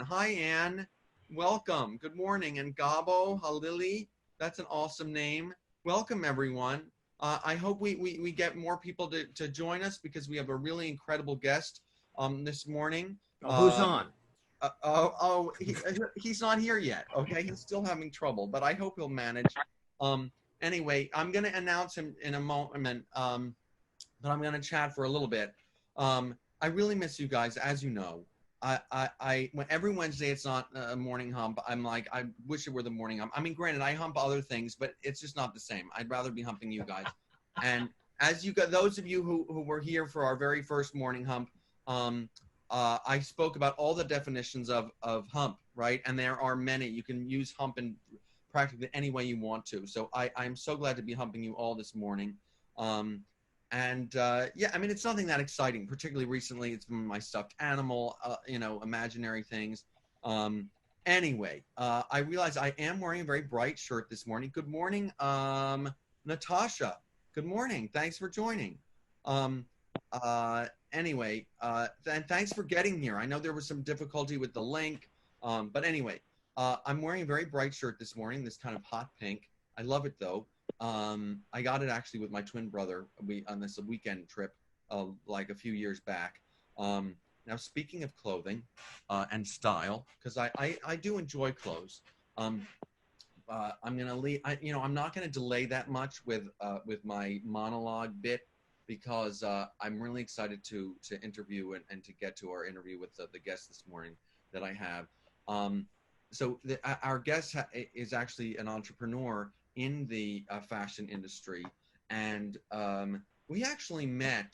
Hi, Anne. Welcome. Good morning. And Gabo Halili, that's an awesome name. Welcome, everyone. I hope we get more people to join us because we have a really incredible guest this morning. Who's Uh, on? he's not here yet. Okay, he's still having trouble, but I hope he'll manage. Um, anyway, I'm going to announce him in a moment, but I'm going to chat for a little bit. I really miss you guys, as you know. When every Wednesday it's not a morning hump, I'm like, I wish it were the morning hump. I mean, granted, I hump other things, but it's just not the same. I'd rather be humping you guys. And as you got, those of you who were here for our very first morning hump, um, I spoke about all the definitions of hump, right? And there are many. You can use hump in practically any way you want to. So I'm so glad to be humping you all this morning. Um, yeah, I mean, it's nothing that exciting. Particularly recently, it's been my stuffed animal, imaginary things. Um, anyway, I realize I am wearing a very bright shirt this morning. Good morning, Natasha. Good morning. Thanks for joining. Um, and thanks for getting here. I know there was some difficulty with the link, but anyway, I'm wearing a very bright shirt this morning. This kind of hot pink. I love it though. I got it actually with my twin brother. We on this weekend trip, like a few years back. Now, speaking of clothing and style, because I do enjoy clothes. Um, I'm gonna leave. I'm not gonna delay that much with my monologue bit because I'm really excited to interview and to get to our interview with the guest this morning that I have. Um, our guest is actually an entrepreneur in the fashion industry, and we actually met.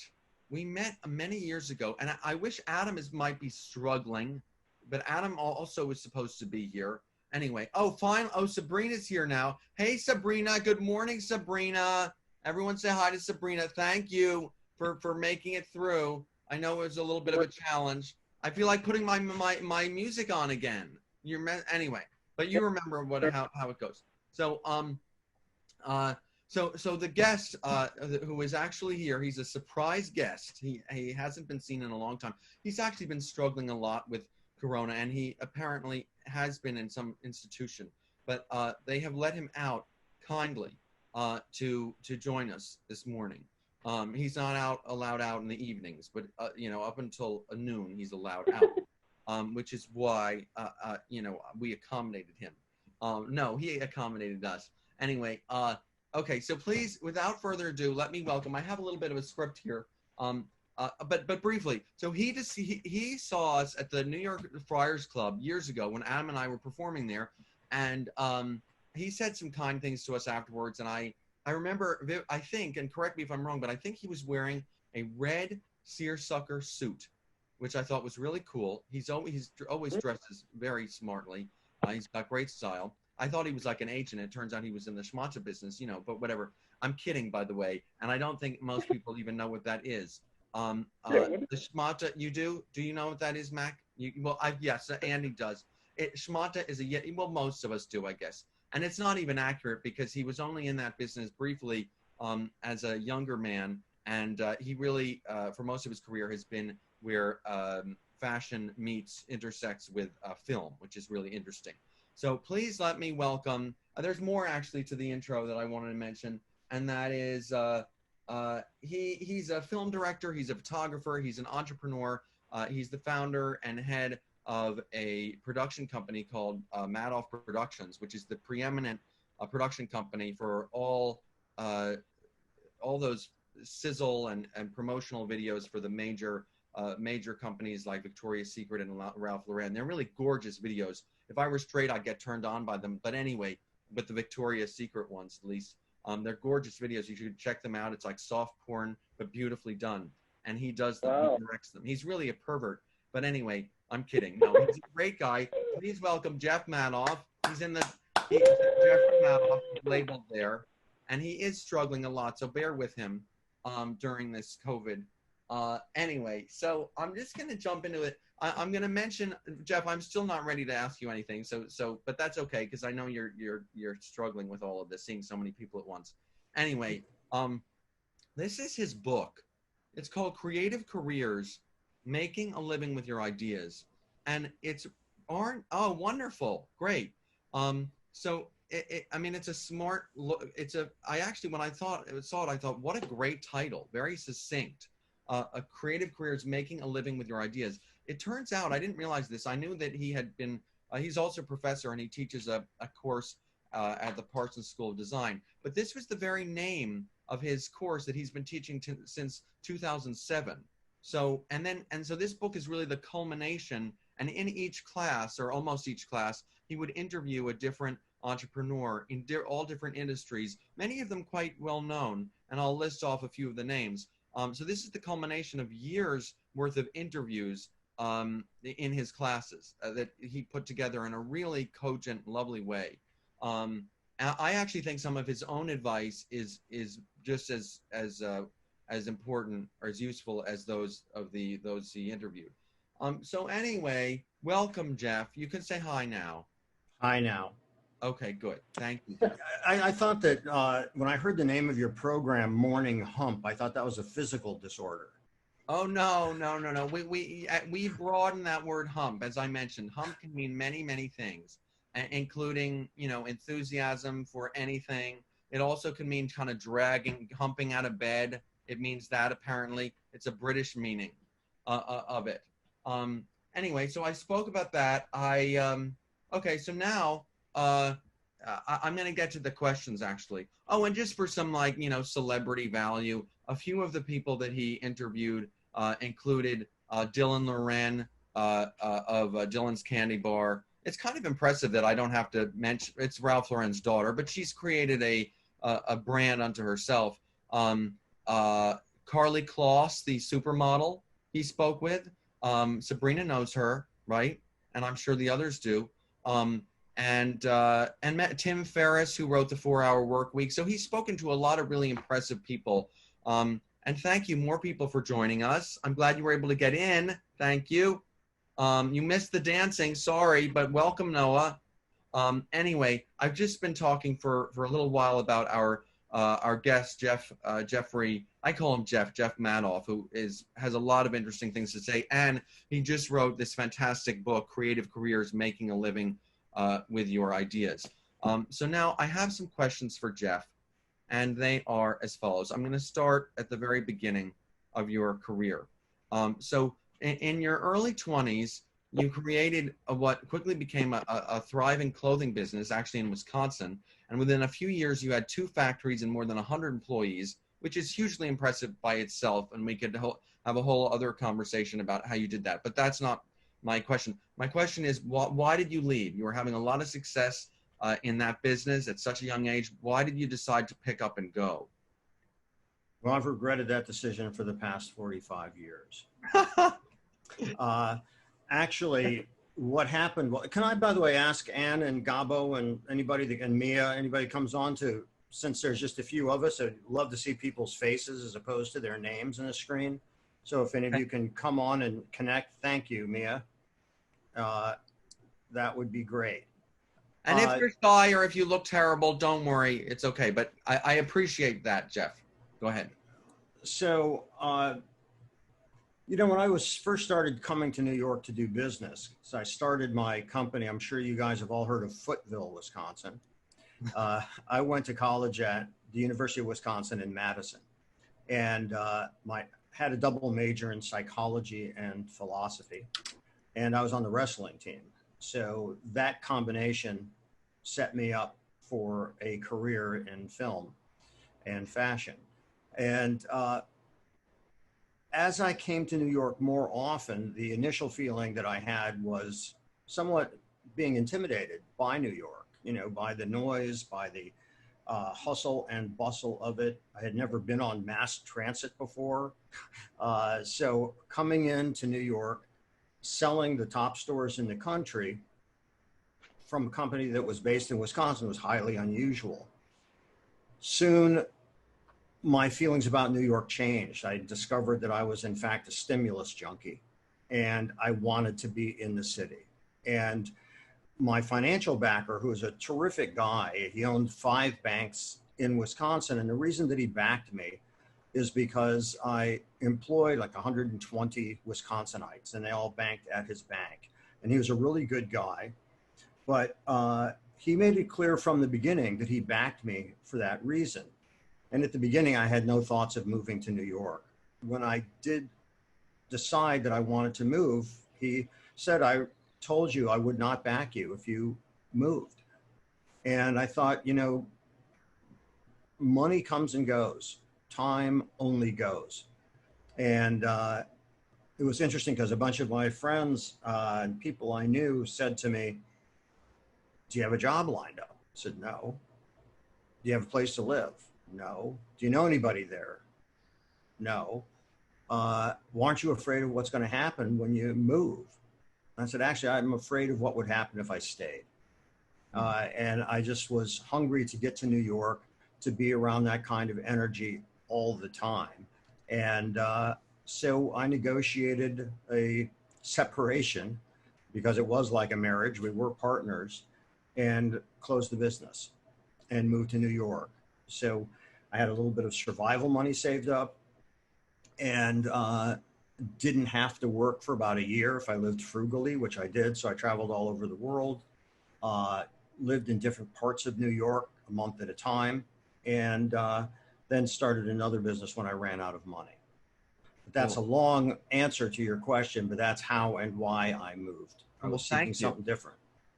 We met many years ago, and I wish Adam might be struggling, but Adam also was supposed to be here. Anyway, oh, fine. Oh, Sabrina's here now. Hey, Sabrina. Good morning, Sabrina. Everyone say hi to Sabrina. Thank you for making it through. I know it was a little bit of a challenge. I feel like putting my music on again. Anyway, but you remember how it goes. So so the guest who is actually here, he's a surprise guest. He hasn't been seen in a long time. He's actually been struggling a lot with Corona, and he apparently has been in some institution. But they have let him out kindly to join us this morning. He's not allowed out in the evenings, but up until noon he's allowed out, which is why we accommodated him. No, he accommodated us. Anyway, okay, so please, without further ado, let me welcome. I have a little bit of a script here, but briefly. So he saw us at the New York Friars Club years ago when Adam and I were performing there, and he said some kind things to us afterwards. And I remember, I think, and correct me if I'm wrong, but I think he was wearing a red seersucker suit, which I thought was really cool. He's always dresses very smartly. He's got great style. I thought he was like an agent. It turns out he was in the schmata business, but whatever. I'm kidding, by the way, and I don't think most people even know what that is. The schmata, you do? Do you know what that is, Mac? Yes, Andy does. Schmata is well, most of us do, I guess. And it's not even accurate because he was only in that business briefly as a younger man, and he really, for most of his career, has been where fashion intersects with film, which is really interesting. So please let me welcome. There's more actually to the intro that I wanted to mention, and that is he's a film director, he's a photographer, he's an entrepreneur, he's the founder and head of a production company called Madoff Productions, which is the preeminent production company for all those sizzle and promotional videos for the major companies like Victoria's Secret and Ralph Lauren. They're really gorgeous videos. If I were straight, I'd get turned on by them. But anyway, with the Victoria's Secret ones, at least, they're gorgeous videos. You should check them out. It's like soft porn, but beautifully done. And he does them. Wow. He directs them. He's really a pervert. But anyway, I'm kidding. No, he's a great guy. Please welcome Jeff Madoff. He's Jeffrey Madoff labeled there, and he is struggling a lot. So bear with him during this COVID. Anyway, so I'm just going to jump into it. I'm going to mention, Jeff, I'm still not ready to ask you anything. But that's okay. Cause I know you're struggling with all of this, seeing so many people at once. Anyway, this is his book. It's called Creative Careers, Making a Living with Your Ideas. And it's aren't. Oh, wonderful, great. So I mean, it's a smart look. I actually, when I saw it, I thought, what a great title, very succinct. A creative career is making a living with your ideas. It turns out, I didn't realize this. I knew that he had been. He's also a professor, and he teaches a course at the Parsons School of Design. But this was the very name of his course that he's been teaching since 2007. So so this book is really the culmination. And in each class, or almost each class, he would interview a different entrepreneur in all different industries, many of them quite well known. And I'll list off a few of the names. So this is the culmination of years worth of interviews in his classes that he put together in a really cogent, lovely way. I actually think some of his own advice is just as important or as useful as those he interviewed. So anyway, welcome, Jeff. You can say hi now. Hi now. Okay, good. Thank you, Jeff. I thought that when I heard the name of your program, Morning Hump, I thought that was a physical disorder. Oh, no. We broaden that word hump. As I mentioned, hump can mean many, many things, including, enthusiasm for anything. It also can mean kind of humping out of bed. It means that apparently it's a British meaning of it. Anyway, so I spoke about that. Okay, so now I'm going to get to the questions actually. Oh, and just for some celebrity value, a few of the people that he interviewed included Dylan Loren of Dylan's Candy Bar. It's kind of impressive that I don't have to mention, it's Ralph Lauren's daughter, but she's created a brand unto herself. Carly Kloss, the supermodel he spoke with. Sabrina knows her, right? And I'm sure the others do. And met Tim Ferriss, who wrote the 4-Hour Work Week. So he's spoken to a lot of really impressive people. And thank you, more people, for joining us. I'm glad you were able to get in. Thank you. You missed the dancing, sorry, but welcome, Noah. Anyway, I've just been talking for a little while about our guest, Jeffrey. I call him Jeff Madoff, who has a lot of interesting things to say. And he just wrote this fantastic book, Creative Careers, Making a Living with Your Ideas. So now I have some questions for Jeff, and they are as follows. I'm going to start at the very beginning of your career. So in your early 20s, you created what quickly became a thriving clothing business, actually in Wisconsin. And within a few years, you had 2 factories and more than 100 employees, which is hugely impressive by itself. And we could have a whole other conversation about how you did that. But that's not my question. My question is, why did you leave? You were having a lot of success in that business at such a young age. Why did you decide to pick up and go? Well, I've regretted that decision for the past 45 years. Actually, what happened, can I, by the way, ask Ann and Gabo and Mia, anybody comes on to, since there's just a few of us, I'd love to see people's faces as opposed to their names on the screen. So if any of you can come on and connect, thank you, Mia. That would be great. And if you're shy or if you look terrible, don't worry, it's okay. But I appreciate that, Jeff. Go ahead. So, when I first started coming to New York to do business, so I started my company. I'm sure you guys have all heard of Footville, Wisconsin. I went to college at the University of Wisconsin in Madison, and had a double major in psychology and philosophy, and I was on the wrestling team. So that combination set me up for a career in film and fashion. And as I came to New York more often, the initial feeling that I had was somewhat being intimidated by New York, by the noise, by the hustle and bustle of it. I had never been on mass transit before. So coming into New York, selling the top stores in the country from a company that was based in Wisconsin was highly unusual. Soon, my feelings about New York changed. I discovered that I was in fact a stimulus junkie, and I wanted to be in the city. And my financial backer, who is a terrific guy, he owned 5 banks in Wisconsin. And the reason that he backed me is because I employed like 120 Wisconsinites, and they all banked at his bank. and he was a really good guy. But he made it clear from the beginning that he backed me for that reason. And at the beginning, I had no thoughts of moving to New York. When I did decide that I wanted to move, he said, I told you I would not back you if you moved. And I thought, you know, money comes and goes, time only goes. And it was interesting because a bunch of my friends and people I knew said to me, do you have a job lined up? I said, no. Do you have a place to live? No. Do you know anybody there? No. Aren't you afraid of what's going to happen when you move? I said, actually, I'm afraid of what would happen if I stayed. And I just was hungry to get to New York, to be around that kind of energy all the time. And so I negotiated a separation because it was like a marriage. We were partners, and closed the business and moved to New York. So I had a little bit of survival money saved up, and didn't have to work for about a year if I lived frugally, which I did. So I traveled all over the world, lived in different parts of New York a month at a time, and then started another business when I ran out of money. But that's a long answer to your question, but that's how and why I moved. I was seeking something different.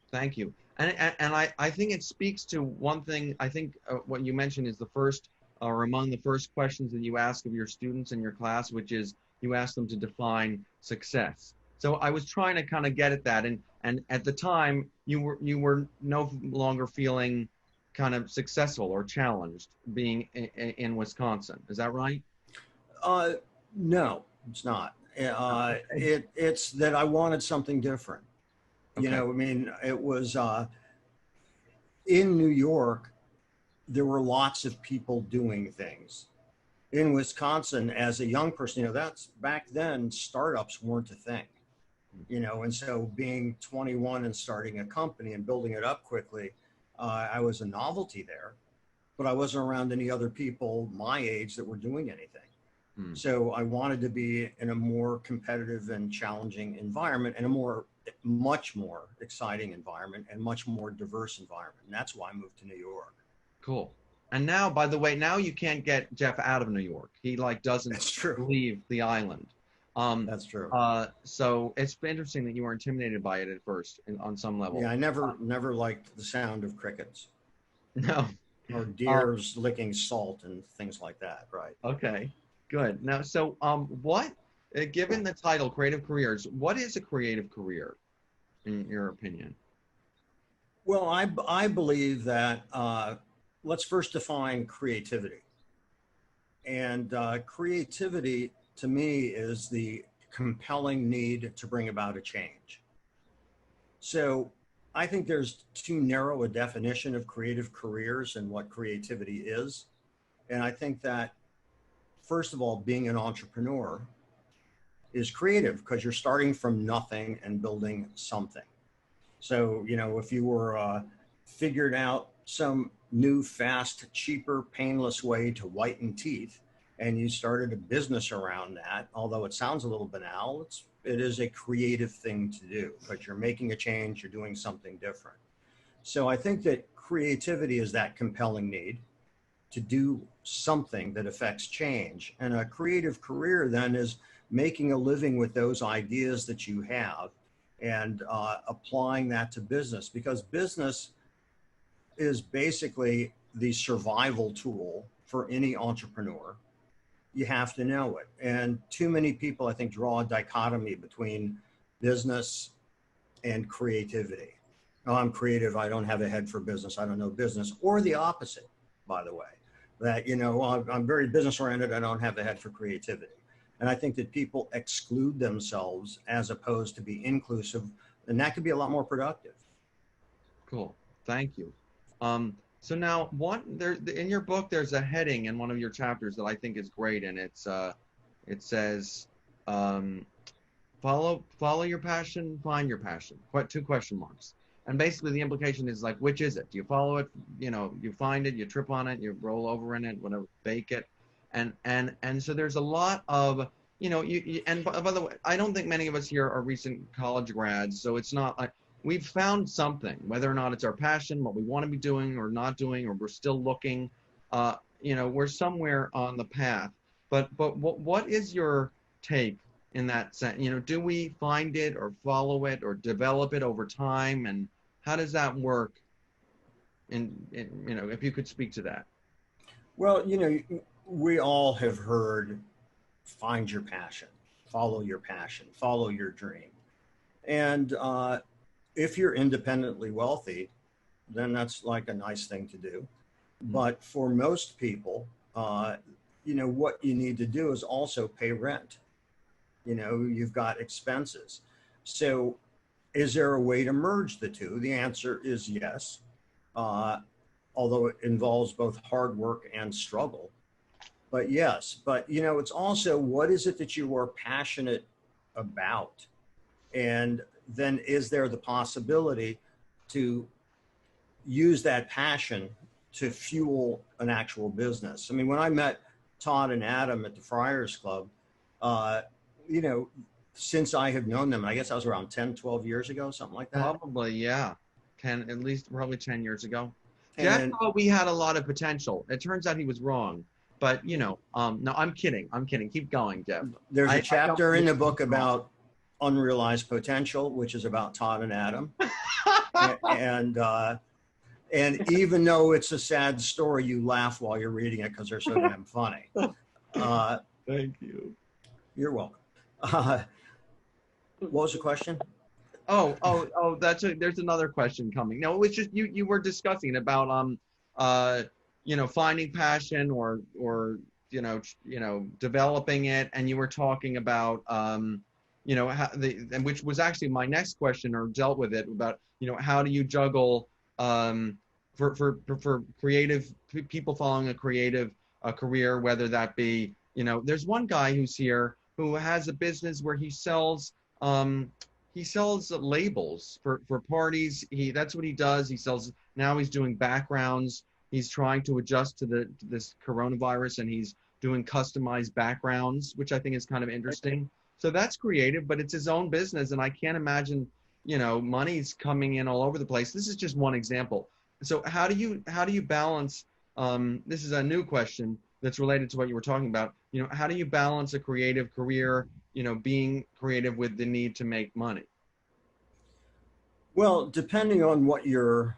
Thank you. And I think it speaks to one thing. I think what you mentioned is the first, or among the first questions that you ask of your students in your class, which is you ask them to define success. So I was trying to kind of get at that. And at the time, you were no longer feeling kind of successful or challenged being in Wisconsin. Is that right? No, it's not. It's that I wanted something different. Okay. You know, I mean, it was in New York, there were lots of people doing things. In Wisconsin, as a young person, you know, that's back then, startups weren't a thing, you know, and so being 21 and starting a company and building it up quickly, I was a novelty there, but I wasn't around any other people my age that were doing anything. So I wanted to be in a more competitive and challenging environment, and much more exciting environment, and much more diverse environment. And that's why I moved to New York. Cool. And now, by the way, now you can't get Jeff out of New York. He doesn't leave the island. That's true. So it's interesting that you were intimidated by it at first on some level. Yeah, I never liked the sound of crickets. No. Or deers licking salt and things like that, right? Okay, good. Now, so what, given the title, Creative Careers, what is a creative career, in your opinion? Well, I believe that, let's first define creativity. And creativity, to me, is the compelling need to bring about a change. So I think there's too narrow a definition of creative careers and what creativity is. And I think that, first of all, being an entrepreneur is creative because you're starting from nothing and building something. So, you know, if you were figured out some new, fast, cheaper, painless way to whiten teeth, and you started a business around that, although it sounds a little banal, it is a creative thing to do, but you're making a change, you're doing something different. So I think that creativity is that compelling need to do something that affects change. And a creative career then is making a living with those ideas that you have and applying that to business, because business is basically the survival tool for any entrepreneur. You have to know it. And too many people, I think, draw a dichotomy between business and creativity. Oh, I'm creative, I don't have a head for business, I don't know business. Or the opposite, by the way, that, you know, I'm very business oriented, I don't have a head for creativity. And I think that people exclude themselves as opposed to be inclusive, and that could be a lot more productive. Cool, thank you. So now, in your book, there's a heading in one of your chapters that I think is great, and it says, follow your passion, find your passion. 2 question marks. And basically, the implication is like, which is it? Do you follow it? You know, you find it, you trip on it, you roll over in it, whatever, bake it, and so there's a lot of and by the way, I don't think many of us here are recent college grads, so it's not like we've found something, whether or not it's our passion, what we want to be doing or not doing, or we're still looking. We're somewhere on the path. But what is your take in that sense? Do we find it or follow it or develop it over time, and how does that work? If you could speak to that. Well, we all have heard, find your passion, follow your passion, follow your dream. And if you're independently wealthy, then that's like a nice thing to do. But for most people, what you need to do is also pay rent. You've got expenses. So is there a way to merge the two? The answer is yes. Although it involves both hard work and struggle. But yes, it's also, what is it that you are passionate about? And then is there the possibility to use that passion to fuel an actual business? I mean, when I met Todd and Adam at the Friars Club, since I have known them, I guess I was around 10, 12 years ago, something like that. Probably, yeah. Probably 10 years ago. Jeff thought we had a lot of potential. It turns out he was wrong. But, no, I'm kidding. Keep going, Jeff. There's a chapter in the book about unrealized potential, which is about Todd and Adam. And even though it's a sad story, you laugh while you're reading it because they're so damn funny. Thank you. You're welcome. What was the question? There's another question coming. No, it was just you were discussing about finding passion or developing it, and you were talking about which was actually my next question, or dealt with it, about how do you juggle for creative people following a creative career, whether that be there's one guy who's here who has a business where he sells labels for parties. That's what he does. Now he's doing backgrounds. He's trying to adjust to this coronavirus, and he's doing customized backgrounds, which I think is kind of interesting. So that's creative, but it's his own business, and I can't imagine, money's coming in all over the place. This is just one example. So how do you balance? This is a new question that's related to what you were talking about. How do you balance a creative career, being creative with the need to make money? Well, depending on what you're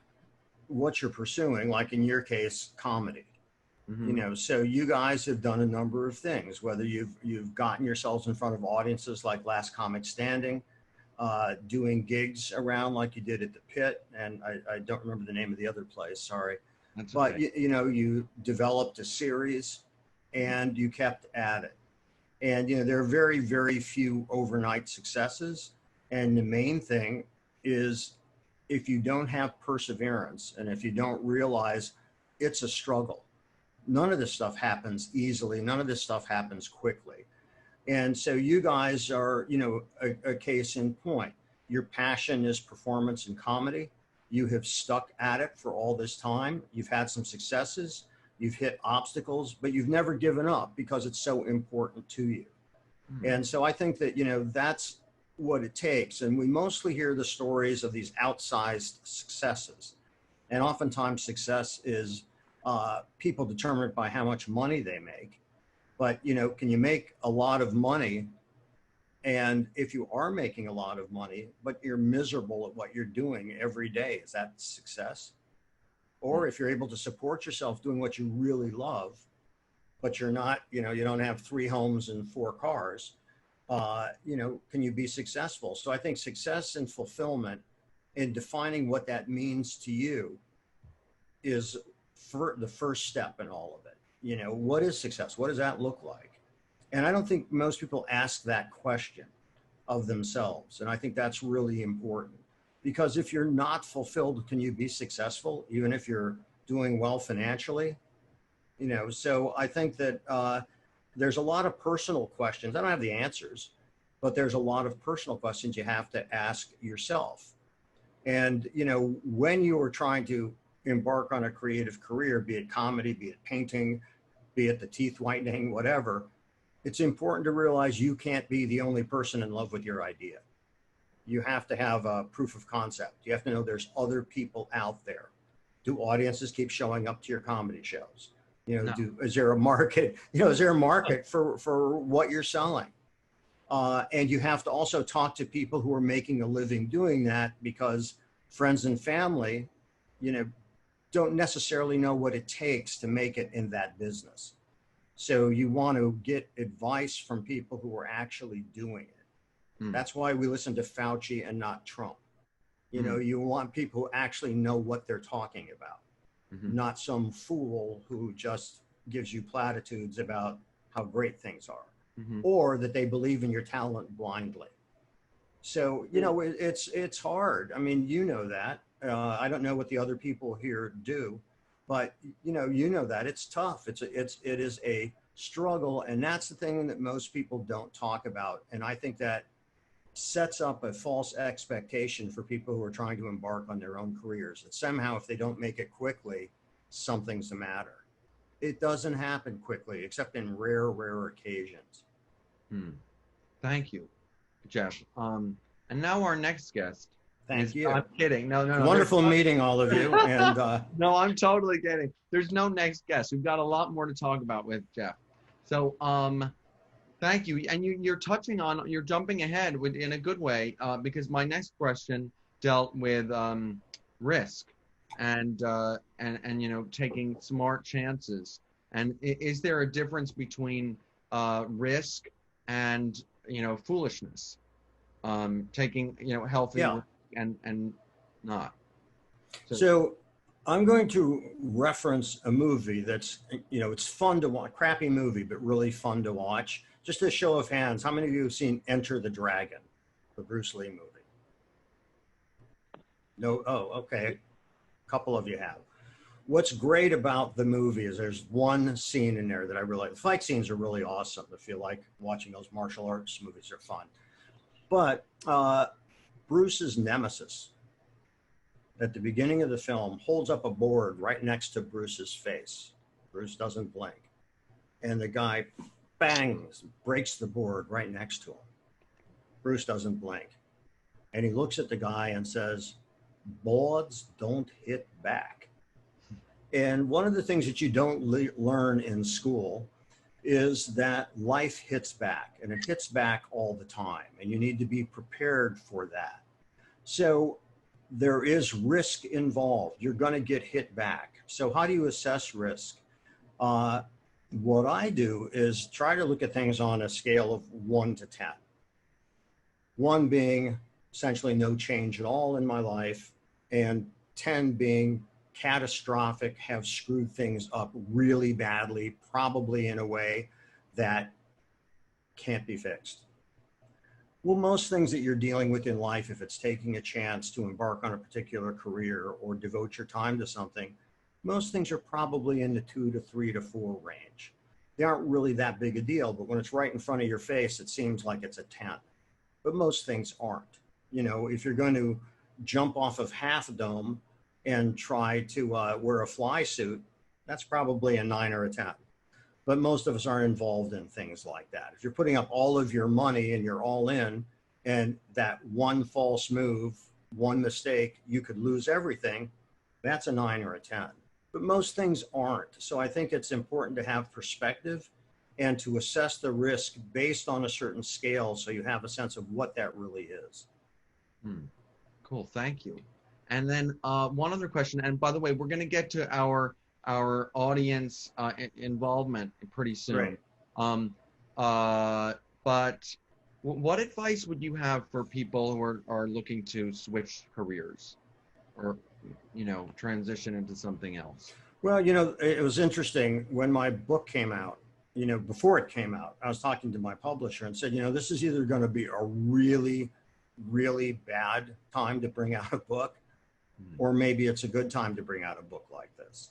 pursuing, like in your case, comedy. Mm-hmm. So you guys have done a number of things, whether you've gotten yourselves in front of audiences like Last Comic Standing, doing gigs around like you did at the Pit, and I don't remember the name of the other place, sorry. That's okay. But you developed a series and you kept at it. And there are very, very few overnight successes. And the main thing is, if you don't have perseverance and if you don't realize it's a struggle, none of this stuff happens easily. None of this stuff happens quickly. And so you guys are, a case in point. Your passion is performance and comedy. You have stuck at it for all this time. You've had some successes. You've hit obstacles, but you've never given up because it's so important to you. Mm-hmm. And so I think that, that's what it takes. And we mostly hear the stories of these outsized successes. And oftentimes success is people determine it by how much money they make. But, can you make a lot of money? And if you are making a lot of money, but you're miserable at what you're doing every day, is that success? Or if you're able to support yourself doing what you really love, but you're not, you don't have 3 homes and 4 cars, can you be successful? So I think success and fulfillment in defining what that means to you is the first step in all of it. What is success? What does that look like? And I don't think most people ask that question of themselves. And I think that's really important, because if you're not fulfilled, can you be successful, even if you're doing well financially? So I think that there's a lot of personal questions. I don't have the answers, but there's a lot of personal questions you have to ask yourself. And, when you are trying to embark on a creative career, be it comedy, be it painting, be it the teeth whitening, whatever, it's important to realize you can't be the only person in love with your idea. You have to have a proof of concept. You have to know there's other people out there. Do audiences keep showing up to your comedy shows? You know, No. is there a market? You know, is there a market for what you're selling? And you have to also talk to people who are making a living doing that, because friends and family, you know, don't necessarily know what it takes to make it in that business. So you want to get advice from people who are actually doing it. That's why we listen to Fauci and not Trump. You know, you want people who actually know what they're talking about, not some fool who just gives you platitudes about how great things are, or that they believe in your talent blindly. So, you know, it's hard. I mean, you know that. I don't know what the other people here do, but you know that it's tough. It is a struggle, and that's the thing that most people don't talk about. And I think that sets up a false expectation for people who are trying to embark on their own careers, that somehow if they don't make it quickly, something's the matter. It doesn't happen quickly, except in rare occasions. Thank you, Jeff. And now our next guest. Thank you. I'm kidding. No. Wonderful meeting all of you. And no, I'm totally kidding. There's no next guest. We've got a lot more to talk about with Jeff. So, thank you. And you're touching on, you're jumping ahead in a good way, because my next question dealt with risk and you know, taking smart chances. And is there a difference between risk and, you know, foolishness? Taking, you know, healthy risk and not. So I'm going to reference a movie that's, you know, it's fun to watch, crappy movie, but really fun to watch. Just a show of hands, how many of you have seen Enter the Dragon, the Bruce Lee movie? No? Oh, okay. A couple of you have. What's great about the movie is there's one scene in there that I really like. The fight scenes are really awesome. If you like watching those martial arts movies, they're fun. But Bruce's nemesis at the beginning of the film holds up a board right next to Bruce's face. Bruce doesn't blink. And the guy bangs, breaks the board right next to him. Bruce doesn't blink. And he looks at the guy and says, "Boards don't hit back." And one of the things that you don't learn in school is that life hits back, and it hits back all the time, and you need to be prepared for that. So there is risk involved. You're going to get hit back. So how do you assess risk? What I do is try to look at things on a scale of 1 to 10. 1 being essentially no change at all in my life, and 10 being catastrophic, have screwed things up really badly, probably in a way that can't be fixed. Well, most things that you're dealing with in life, if it's taking a chance to embark on a particular career or devote your time to something, most things are probably in the 2 to 3 to 4 range. They aren't really that big a deal, but when it's right in front of your face, it seems like it's a 10. But most things aren't. You know, if you're going to jump off of Half Dome and try to wear a fly suit, that's probably a 9 or a 10. But most of us aren't involved in things like that. If you're putting up all of your money and you're all in, and that one false move, one mistake, you could lose everything, that's a 9 or a 10. But most things aren't. So I think it's important to have perspective and to assess the risk based on a certain scale, so you have a sense of what that really is. Cool, thank you. And then one other question, and by the way, we're going to get to our audience involvement pretty soon. Right. But what advice would you have for people who are looking to switch careers or, you know, transition into something else? Well, you know, it was interesting when my book came out. You know, before it came out, I was talking to my publisher and said, you know, this is either going to be a really, really bad time to bring out a book, or maybe it's a good time to bring out a book like this.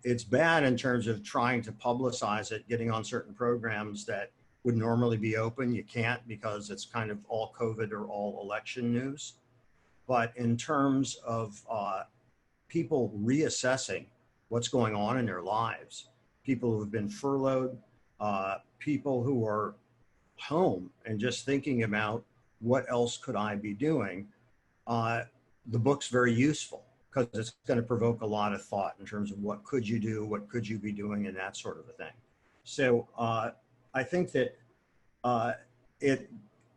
It's bad in terms of trying to publicize it, getting on certain programs that would normally be open. You can't because it's kind of all COVID or all election news. But in terms of people reassessing what's going on in their lives, people who have been furloughed, people who are home and just thinking about what else could I be doing, the book's very useful because it's going to provoke a lot of thought in terms of what could you do, what could you be doing, and that sort of a thing. So I think that it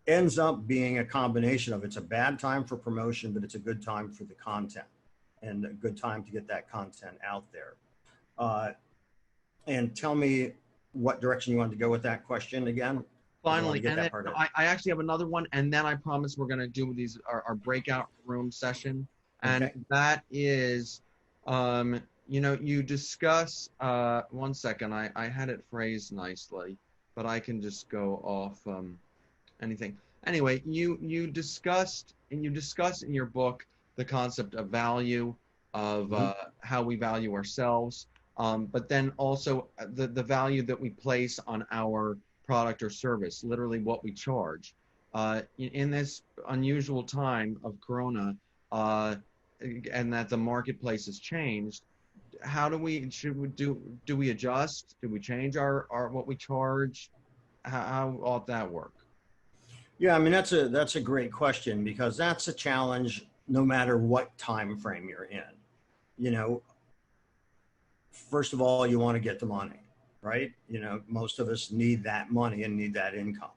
ends up being a combination of it's a bad time for promotion, but it's a good time for the content and a good time to get that content out there. And tell me what direction you wanted to go with that question again. Finally, and then I actually have another one, and then I promise we're going to do these our breakout room session, and Okay. that is, you know, you discuss. 1 second, I had it phrased nicely, but I can just go off anything. Anyway, you discussed in your book the concept of value, of how we value ourselves, but then also the value that we place on our product or service, literally what we charge. In this unusual time of Corona, and that the marketplace has changed, how do we do we adjust? Do we change our what we charge? How ought that work? Yeah, I mean that's a great question because that's a challenge no matter what time frame you're in. You know, first of all, you want to get the money, right? You know, most of us need that money and need that income.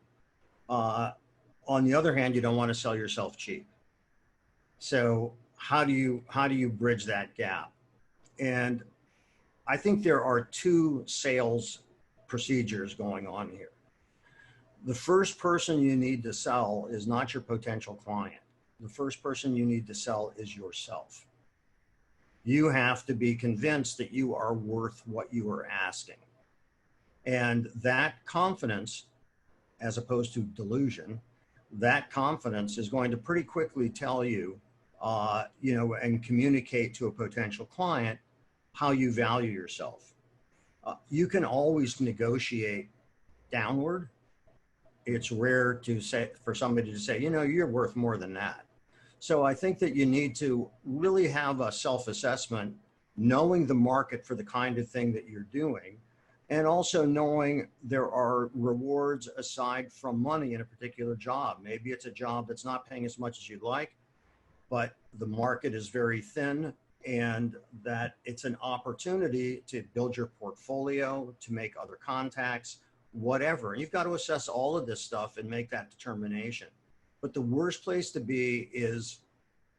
On the other hand, you don't want to sell yourself cheap. So how do you bridge that gap? And I think there are two sales procedures going on here. The first person you need to sell is not your potential client. The first person you need to sell is yourself. You have to be convinced that you are worth what you are asking. And that confidence, as opposed to delusion, that confidence is going to pretty quickly tell you, you know, and communicate to a potential client how you value yourself. You can always negotiate downward. It's rare to say for somebody to say, you know, you're worth more than that. So I think that you need to really have a self-assessment, knowing the market for the kind of thing that you're doing, and also knowing there are rewards aside from money in a particular job. Maybe it's a job that's not paying as much as you'd like, but the market is very thin, and that it's an opportunity to build your portfolio, to make other contacts, whatever. And you've got to assess all of this stuff and make that determination. But the worst place to be is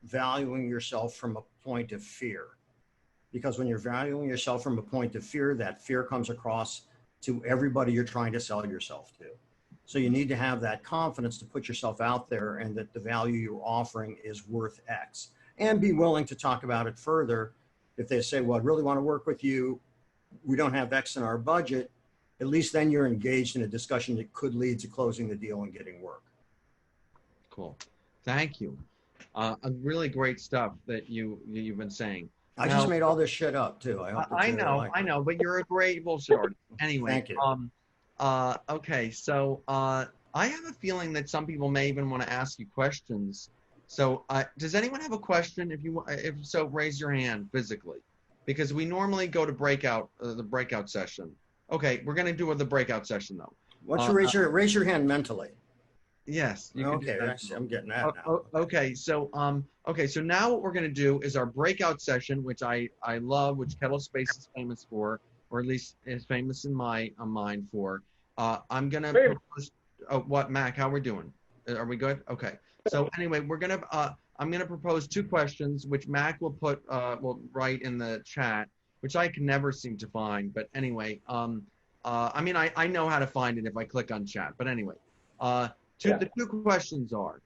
valuing yourself from a point of fear. Because when you're valuing yourself from a point of fear, that fear comes across to everybody you're trying to sell yourself to. So you need to have that confidence to put yourself out there and that the value you're offering is worth X. And be willing to talk about it further. If they say, well, I really want to work with you, we don't have X in our budget, at least then you're engaged in a discussion that could lead to closing the deal and getting work. Cool. Thank you. Really great stuff that you've been saying. I just made all this shit up too. I know, but you're a great bullshit artist. Anyway, thank you. Okay, so I have a feeling that some people may even want to ask you questions. So does anyone have a question? If so, raise your hand physically, because we normally go to the breakout session. Okay, we're gonna do the breakout session though. Why don't you raise your hand mentally? Yes. Okay, I'm getting that now. Okay, so now what we're gonna do is our breakout session, which I love, which Kettle Space is famous for, or at least is famous in my mind for. I'm gonna propose. Oh, what, Mac? How we're doing? Are we good? Okay. So anyway, I'm gonna propose two questions, which Mac will will write in the chat, which I can never seem to find. But anyway, I mean, I know how to find it if I click on chat. But anyway, the two questions are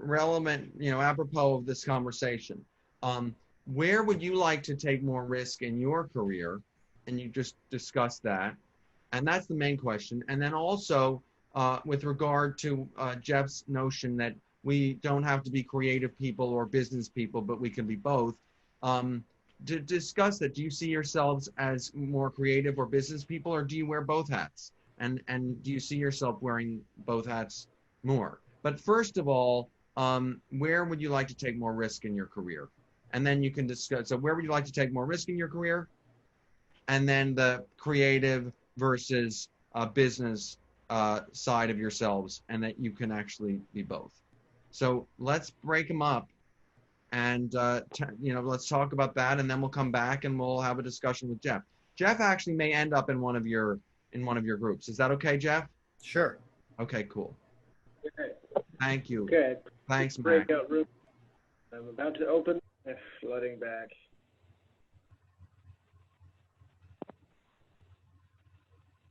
relevant, you know, apropos of this conversation. Where would you like to take more risk in your career? And you just discussed that. And that's the main question. And then also with regard to Jeff's notion that we don't have to be creative people or business people, but we can be both. To discuss that, do you see yourselves as more creative or business people, or do you wear both hats? And do you see yourself wearing both hats more? But first of all, where would you like to take more risk in your career? And then you can discuss, so where would you like to take more risk in your career? And then the creative versus business side of yourselves, and that you can actually be both. So let's break them up, and let's talk about that, and then we'll come back and we'll have a discussion with Jeff. Jeff actually may end up in one of your groups. Is that okay, Jeff? Sure. Okay, cool. Okay. Thank you. Okay. Thanks, Mac. Breakout room. I'm about to open. Flooding back.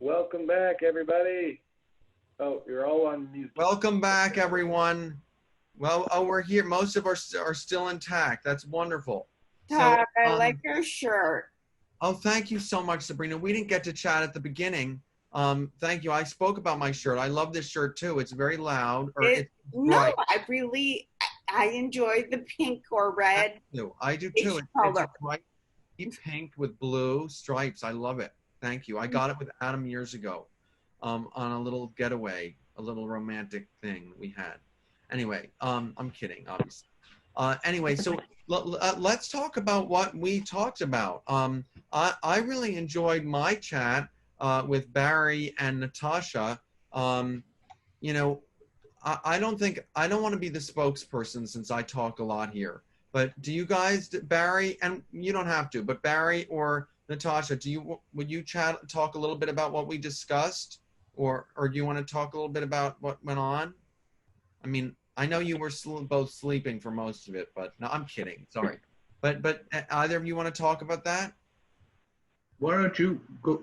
Welcome back, everybody. Oh, you're all on mute. Welcome back, everyone. Well, we're here. Most of us are still intact. That's wonderful. Todd, I like your shirt. Oh, thank you so much, Sabrina. We didn't get to chat at the beginning. Thank you. I spoke about my shirt. I love this shirt too. It's very loud. No, I enjoyed the pink or red. I do too. It's bright pink with blue stripes. I love it. Thank you. I got it with Adam years ago on a little getaway, a little romantic thing we had. Anyway, I'm kidding, obviously. Anyway, so let's talk about what we talked about. I really enjoyed my chat with Barry and Natasha. I don't want to be the spokesperson since I talk a lot here. But do you guys, Barry, and you don't have to, but Barry or Natasha, would you talk a little bit about what we discussed, or do you want to talk a little bit about what went on? I mean, I know you were both sleeping for most of it, but no, I'm kidding. Sorry, but either of you want to talk about that? Why don't you go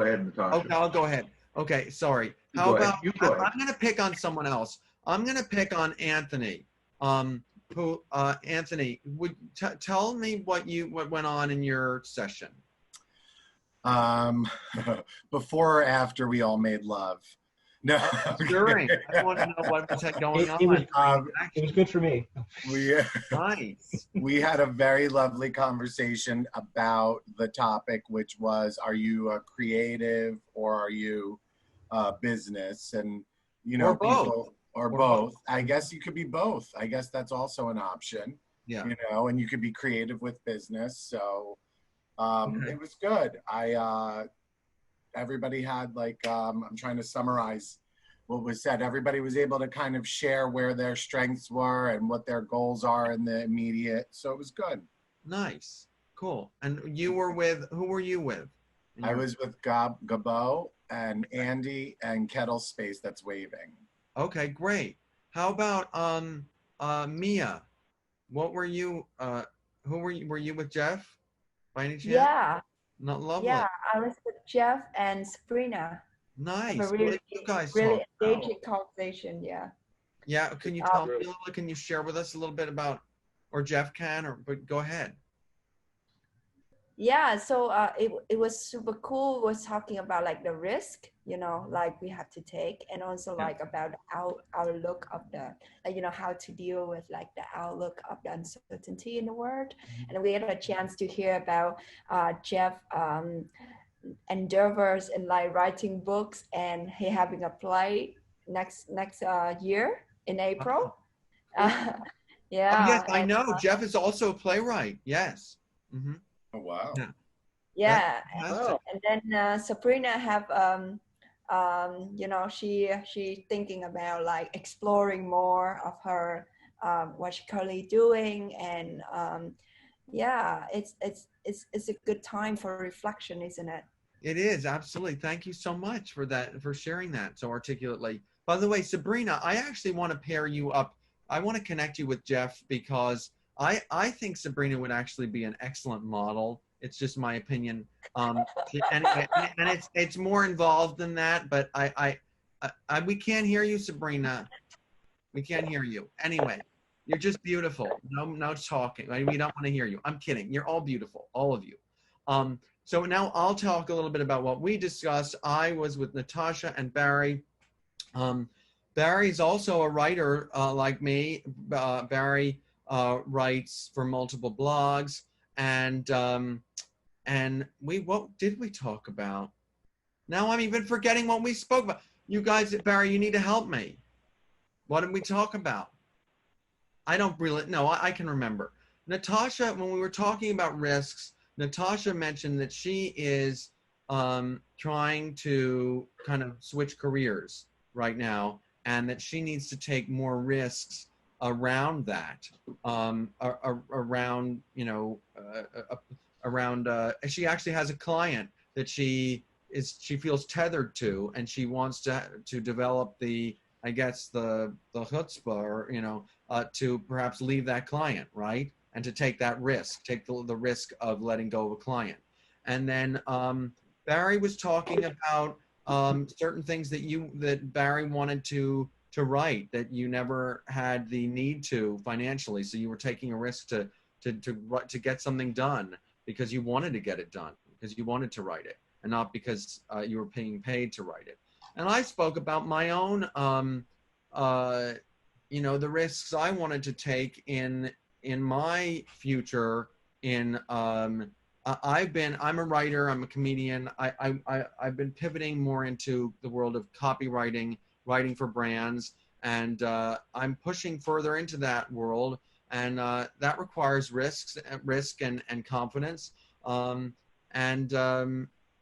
ahead, Natasha? Okay, I'll go ahead. Okay, sorry. I'm going to pick on someone else. I'm going to pick on Anthony. Anthony, would tell me what went on in your session? Before or after we all made love? No. During. I want to know what was going on. It was good for me. Nice. We had a very lovely conversation about the topic, which was, are you a creative or are you a business? And, or both. Or both. I guess you could be both. I guess that's also an option. Yeah. And you could be creative with business. So It was good. Everybody had I'm trying to summarize what was said. Everybody was able to kind of share where their strengths were and what their goals are in the immediate. So it was good. Nice. Cool. And who were you with? I was with Gabo and Andy and Kettle Space That's Waving. Okay, great. How about Mia? What were you were you with Jeff by any chance? Yeah. Not lovely. Yeah, I was with Jeff and Sabrina. Nice. What did you guys really engaging conversation, yeah. Yeah, can you tell me a little, can you share with us a little bit about, or Jeff can, but go ahead. Yeah, so it was super cool. We're talking about the risk, we have to take, and also about the outlook of the, how to deal with the outlook of the uncertainty in the world. And we had a chance to hear about Jeff endeavors in writing books, and he having a play next year in April. Yeah. Yes, I know. Jeff is also a playwright. Yes. Mm-hmm. Oh, wow. Yeah. And then Sabrina have she thinking about exploring more of her what she's currently doing, and it's a good time for reflection, isn't it? It is, absolutely. Thank you so much for that, for sharing that so articulately. By the way, Sabrina, I actually want to pair you up. I want to connect you with Jeff because I think Sabrina would actually be an excellent model. It's just my opinion. And it's more involved than that, but we can't hear you, Sabrina. We can't hear you. Anyway, you're just beautiful. No talking. We don't want to hear you. I'm kidding. You're all beautiful, all of you. So now I'll talk a little bit about what we discussed. I was with Natasha and Barry. Barry's also a writer like me. Barry writes for multiple blogs, and what did we talk about? Now I'm even forgetting what we spoke about. You guys, Barry, you need to help me. What did we talk about? I don't really know. I can remember. Natasha, when we were talking about risks, Natasha mentioned that she is trying to kind of switch careers right now, and that she needs to take more risks around that, around, you know, around, she actually has a client that she feels tethered to, and she wants to develop the, I guess, the chutzpah, or, you know, to perhaps leave that client, right? And to take that risk, take the risk of letting go of a client. And then Barry was talking about certain things that Barry wanted to write, that you never had the need to financially. So you were taking a risk to get something done because you wanted to get it done, because you wanted to write it, and not because you were being paid to write it. And I spoke about my own, you know, the risks I wanted to take in my future. I'm a writer, I'm a comedian. I've been pivoting more into the world of copywriting, writing for brands, and I'm pushing further into that world, and that requires risk and confidence, and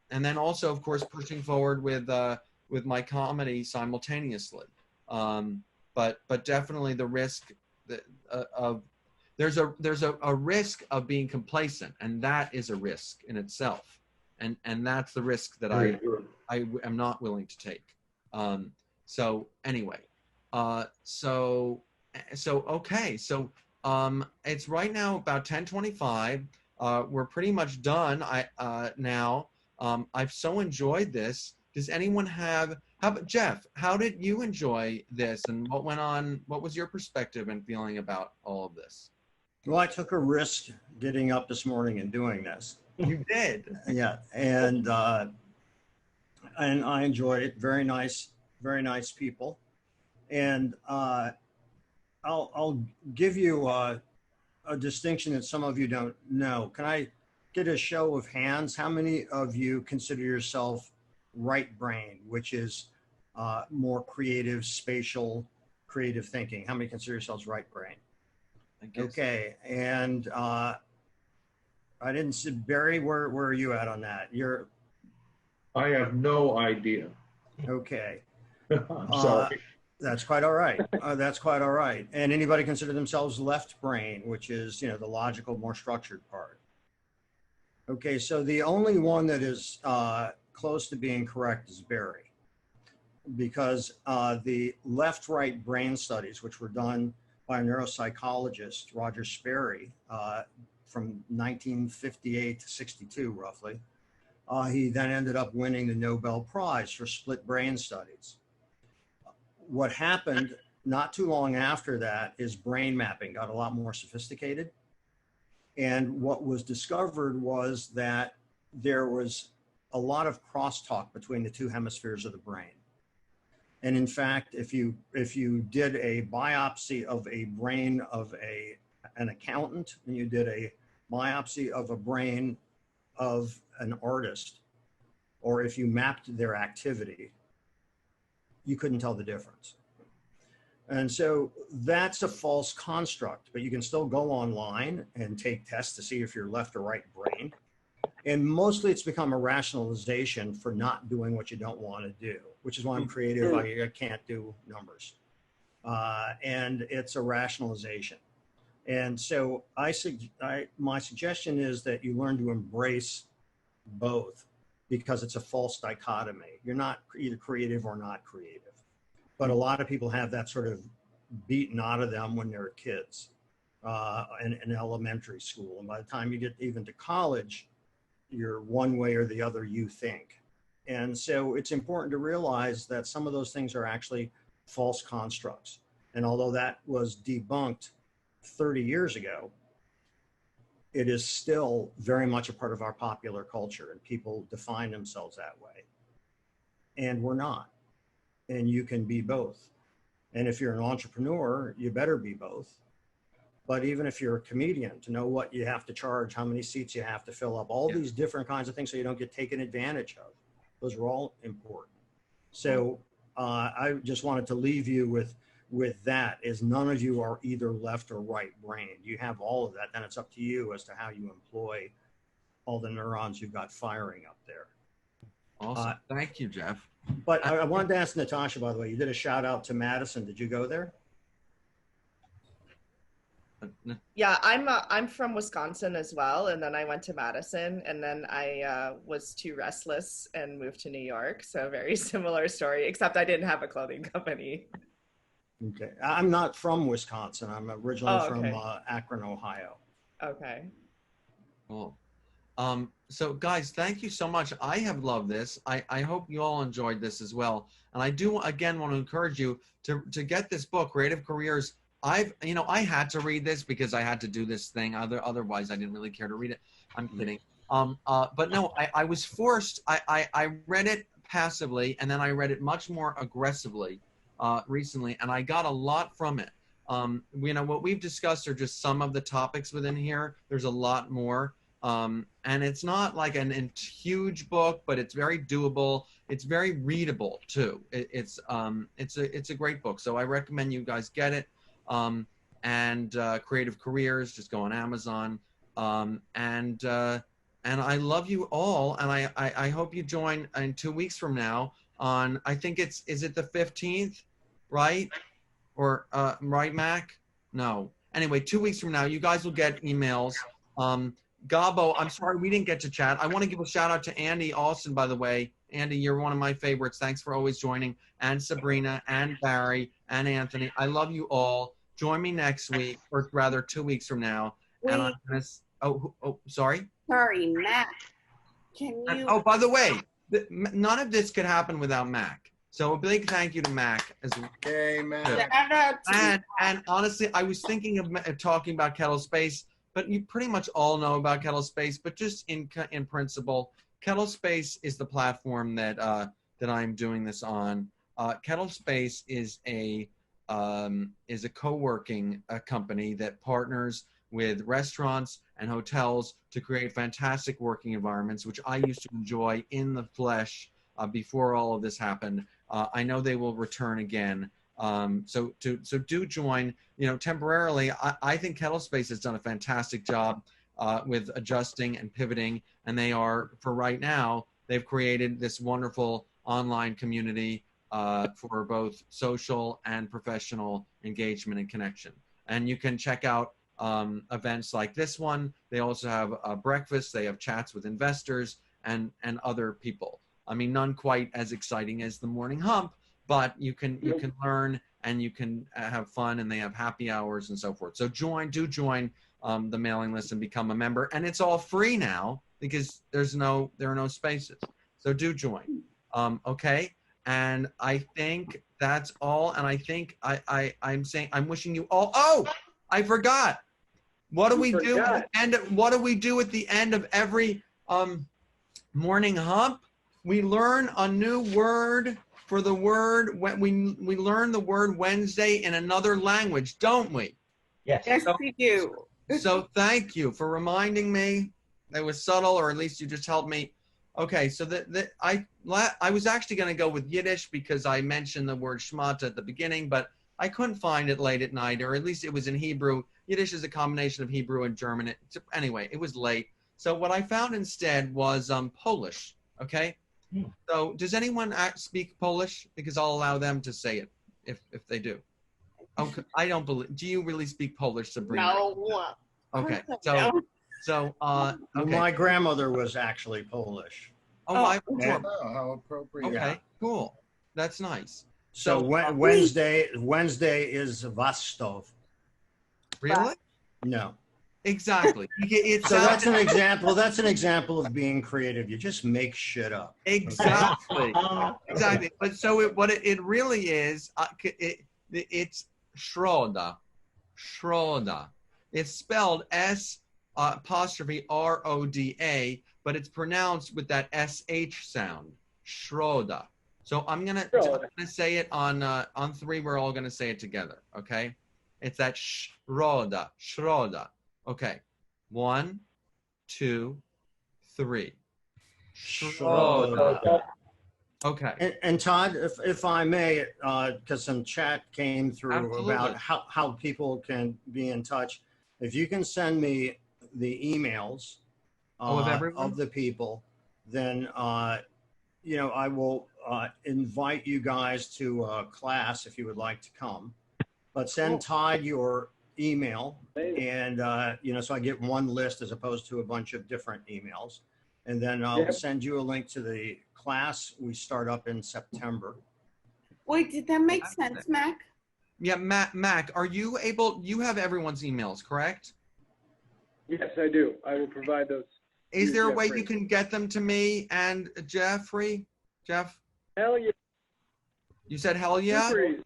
then also, of course, pushing forward with my comedy simultaneously. But definitely the risk of there's a risk of being complacent, and that is a risk in itself, and that's the risk that I am not willing to take. So anyway, so okay, so it's right now about 10:25. We're pretty much done. Now I've so enjoyed this. Does anyone have? How about Jeff? How did you enjoy this, and what went on? What was your perspective and feeling about all of this? Well, I took a risk getting up this morning and doing this. You did. Yeah, and I enjoyed it. Very nice people. And I'll give you a distinction that some of you don't know. Can I get a show of hands? How many of you consider yourself right brain, which is more creative, spatial, creative thinking? How many consider yourselves right brain? Okay, and I didn't see Barry. Where are you at on that? I have no idea. Okay. I'm sorry. That's quite all right. That's quite all right. And anybody consider themselves left brain, which is, you know, the logical, more structured part. Okay, so the only one that is close to being correct is Barry, because the left-right brain studies, which were done by a neuropsychologist, Roger Sperry, from 1958 to 62, roughly. He then ended up winning the Nobel Prize for split brain studies. What happened not too long after that is brain mapping got a lot more sophisticated. And what was discovered was that there was a lot of crosstalk between the two hemispheres of the brain. And in fact, if you did a biopsy of a brain of an accountant, and you did a biopsy of a brain of an artist, or if you mapped their activity, you couldn't tell the difference. And so that's a false construct, but you can still go online and take tests to see if you're left or right brain. And mostly it's become a rationalization for not doing what you don't want to do, which is why I'm creative. I can't do numbers. And it's a rationalization. And so my suggestion is that you learn to embrace both, because it's a false dichotomy. You're not either creative or not creative. But a lot of people have that sort of beaten out of them when they're kids in elementary school. And by the time you get even to college, you're one way or the other, you think. And so it's important to realize that some of those things are actually false constructs. And although that was debunked 30 years ago, it is still very much a part of our popular culture, and people define themselves that way. And we're not. And you can be both. And if you're an entrepreneur, you better be both. But even if you're a comedian, to know what you have to charge, how many seats you have to fill up, all these different kinds of things so you don't get taken advantage of. Those are all important. So I just wanted to leave you with that, is none of you are either left or right brain. You have all of that. Then it's up to you as to how you employ all the neurons you've got firing up there. Awesome. Thank you, Jeff. But I wanted to ask Natasha, by the way, you did a shout out to Madison. Did you go there? Yeah, I'm from Wisconsin as well, and then I went to Madison, and then I was too restless and moved to New York. So very similar story, except I didn't have a clothing company. Okay, I'm not from Wisconsin. I'm originally from okay. Akron, Ohio. Okay. Cool. So guys, thank you so much. I have loved this. I hope you all enjoyed this as well. And I do again want to encourage you to get this book, Creative Careers. I had to read this because I had to do this thing. Otherwise, I didn't really care to read it. I'm kidding. But no, I was forced. I read it passively, and then I read it much more aggressively recently, and I got a lot from it. What we've discussed are just some of the topics within here. There's a lot more. And it's not like a huge book, but it's very doable. It's very readable too. It's a great book. So I recommend you guys get it. Creative Careers, just go on Amazon. And I love you all. And I hope you join in 2 weeks from now on, I think is it the 15th, right? Or, right, Mac? No. Anyway, 2 weeks from now, you guys will get emails. Gabo, I'm sorry we didn't get to chat. I want to give a shout out to Andy Alston, by the way. Andy, you're one of my favorites. Thanks for always joining. And Sabrina and Barry and Anthony. I love you all. Join me next week, or rather 2 weeks from now. Wait. And I'm gonna, sorry? Sorry, Matt. Can you? Oh, by the way, none of this could happen without Mac. So a big thank you to Mac as well. Hey, man. Shout out to And honestly, I was thinking of talking about Kettle Space, but you pretty much all know about Kettle Space. But just in principle, Kettle Space is the platform that I'm doing this on. Kettle Space is a co-working company that partners with restaurants and hotels to create fantastic working environments, which I used to enjoy in the flesh before all of this happened. I know they will return again. So do join. Temporarily, I think Kettle Space has done a fantastic job with adjusting and pivoting, and they are, for right now, they've created this wonderful online community for both social and professional engagement and connection. And you can check out events like this one. They also have breakfast. They have chats with investors and other people. I mean, none quite as exciting as the morning hump, but you can learn and you can have fun, and they have happy hours and so forth. So do join the mailing list and become a member. And it's all free now because there are no spaces. So do join. Okay. And I think that's all. And I think I'm wishing you all. Oh, I forgot. What do we do at the end of, what do we do at the end of every morning hump? We learn a new word for the word when we learn the word Wednesday in another language, don't we? Yes, we do. So thank you for reminding me. It was subtle, or at least you just helped me. Okay, so I was actually going to go with Yiddish because I mentioned the word shmata at the beginning, but I couldn't find it late at night, or at least it was in Hebrew. Yiddish is a combination of Hebrew and German. Anyway, it was late. So what I found instead was Polish, okay? So does anyone speak Polish? Because I'll allow them to say it if they do. Okay, I don't believe. Do you really speak Polish, Sabrina? No. Okay, so okay. My grandmother was actually Polish. Oh, How appropriate. Okay, cool. That's nice. So Wednesday is Vastov. Really? No. Exactly. So that's an example. That's an example of being creative. You just make shit up. Exactly. Exactly. But so what it really is, it's Schroda. Schroda. It's spelled S''Roda, but it's pronounced with that SH sound. Schroda. So I'm gonna say it on three. We're all gonna say it together. Okay. It's that Schroda. Schroda. Okay. 1, 2, 3. Schroda. Okay. And Todd, if I may, because some chat came through Absolutely. about how people can be in touch. If you can send me the emails of everyone? of the people, then I will invite you guys to a class if you would like to come, but send Todd your email, and so I get one list as opposed to a bunch of different emails, and then I'll send you a link to the class we start up in September. Wait, did that make sense, Mac? Yeah, Mac, are you able? You have everyone's emails, correct? Yes, I do. I will provide those. Is there a way you can get them to me and Jeffrey? Jeff? Hell yeah. You said hell yeah? Super.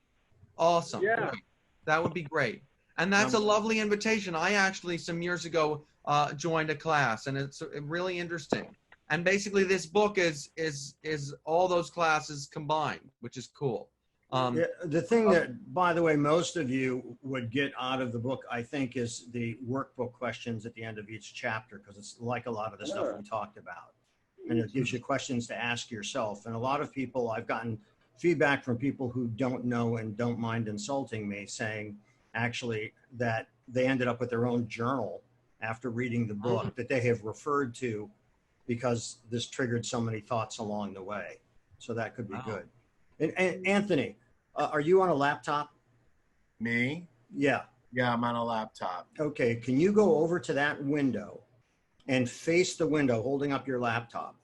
Awesome. Yeah. Okay. That would be great. And that's a lovely invitation. I actually, some years ago, joined a class, and it's really interesting. And basically, this book is all those classes combined, which is cool. The thing that, by the way, most of you would get out of the book, I think, is the workbook questions at the end of each chapter, because it's like a lot of the stuff we talked about. And it gives you questions to ask yourself. And a lot of people, I've gotten feedback from people who don't know and don't mind insulting me, saying actually that they ended up with their own journal after reading the book that they have referred to because this triggered so many thoughts along the way. So that could be good. And Anthony, are you on a laptop? Me? Yeah. Yeah, I'm on a laptop. Okay, can you go over to that window and face the window holding up your laptop?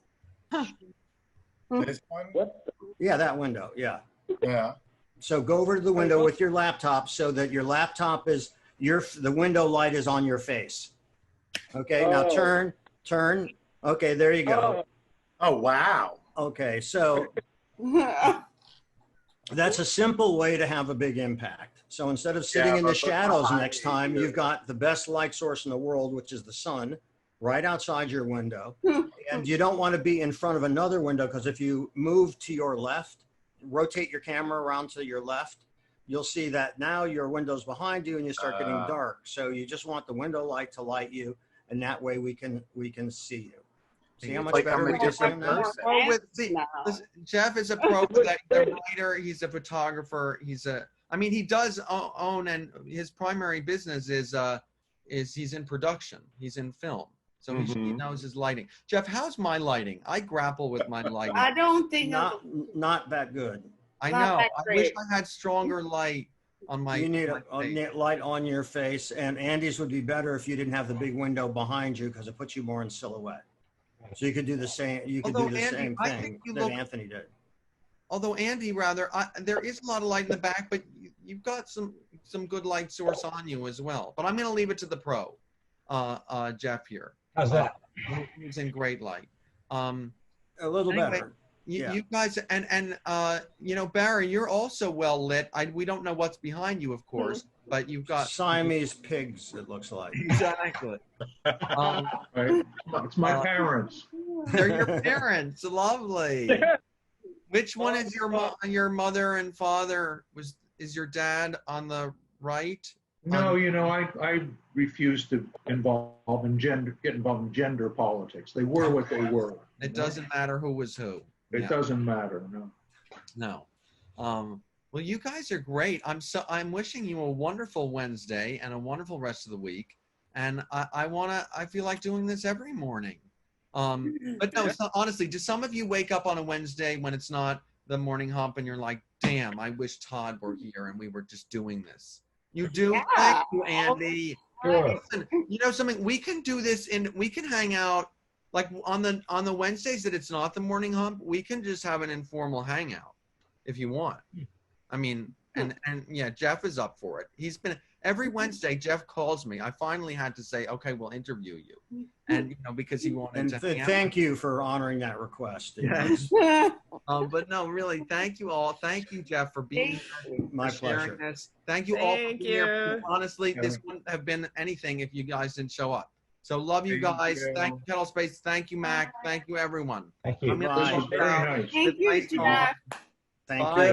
This one? What? Yeah, that window, yeah. Yeah. So go over to the window with your laptop so that your laptop is, the window light is on your face. Okay, now turn. Okay, there you go. Oh, wow. Okay, so that's a simple way to have a big impact. So instead of sitting in the shadows next time, you've got the best light source in the world, which is the sun, right outside your window. And you don't want to be in front of another window, because if you move to your left, rotate your camera around to your left, you'll see that now your window's behind you and you start getting dark. So you just want the window light to light you, and that way we can see you. See how much better we just see now? Listen, Jeff is a pro, the writer, he's a photographer, he does own, and his primary business is he's in production, he's in film. So he knows his lighting. Jeff, how's my lighting? I grapple with my lighting. I don't think not that good. I know. I wish I had stronger light on my. You need a light on your face, and Andy's would be better if you didn't have the big window behind you, because it puts you more in silhouette. So you could do the same. You could do the same thing that Anthony did. Although Andy, there is a lot of light in the back, but you've got some good light source on you as well. But I'm going to leave it to the pro, Jeff here. How's that? Using great light. A little better. You guys, and Barry, you're also well lit. We don't know what's behind you, of course, but you've got Siamese pigs, it looks like. Exactly. It's my parents. They're your parents. Lovely. Which one is your mother and father? Is your dad on the right? No, I refuse to get involved in gender politics. They were what they were. It doesn't matter who was who. It doesn't matter, no. Well, you guys are great. I'm wishing you a wonderful Wednesday and a wonderful rest of the week. And I feel like doing this every morning. But no, honestly, do some of you wake up on a Wednesday when it's not the morning hump and you're like, damn, I wish Todd were here and we were just doing this? You do? Yeah. Thank you, Andy. Sure. Listen, you know something? We can do this we can hang out like on the Wednesdays that it's not the morning hump. We can just have an informal hangout if you want. I mean, and yeah, Jeff is up for it. He's been every Wednesday. Jeff calls me. I finally had to say, okay, we'll interview you, and because he wanted to. And thank you for honoring that request. Yes. But no, really, thank you all. Thank you, Jeff, for being here. My pleasure. This. Thank you all for being here. Honestly, this wouldn't have been anything if you guys didn't show up. So love you guys. Thank you, Kettle Space. Thank you, Mac. Thank you, everyone. Thank you. Very nice. Thank you, Jeff. Thank you.